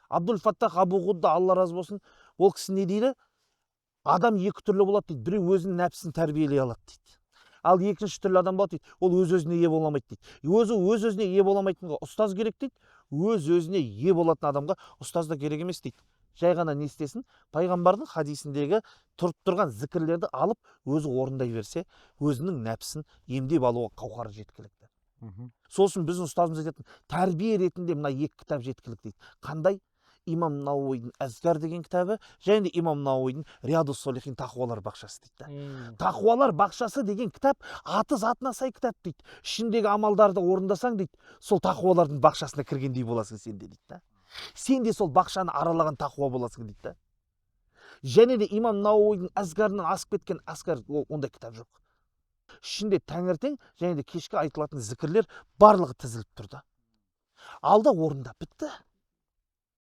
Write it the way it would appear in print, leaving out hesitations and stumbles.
Абдул Фаттах Абу Ғудда, Алла разы болсын, ол кісі не дейді? Адам екі түрлі болады дейді. Біреу өзінің нәпсісін тәрбиелей алады дейді. Ал екінші түрлі адам болады дейді. Ол өз-өзіне ие бола алмайды дейді. Өз-өзіне ие бола алмайтынға ұстаз керек дейді. Өз-өзіне ие болатын адамға ұстаз да керек емес дейді. Жай ғана не істесін? Пайғамбардың хадисіндегі тұрып тұрған зікірлерді алып, өзі орындай берсе, өзінің нәпсін емдеп алуға қауқары жеткілікті. Сосын біздің ұстазымыз айтатын, тәрбие ретінде мына екі кітап жеткілікті дейді. Қандай? Имам Науидің Әзкар деген кітабы, және де Имам Науидің Риядус Солихин тақуалар бақшасы дейді. Тақуалар бақшасы деген кітап аты затына сай кітап дейді. Ішіндегі амалдарды орындасаң дейді, сол тақуалардың бақшасына кіргендей боласың сен де дейді. Сен де сол бақшаны аралаған тақуа боласың дейді. Және де Имам Науидің Әзкарынан асып кеткен Әзкар, ондай кітап жоқ. Ішінде таңертең және де кешке айтылатын зікірлер барлығы тізіліп тұрды. Алда орындап бітті.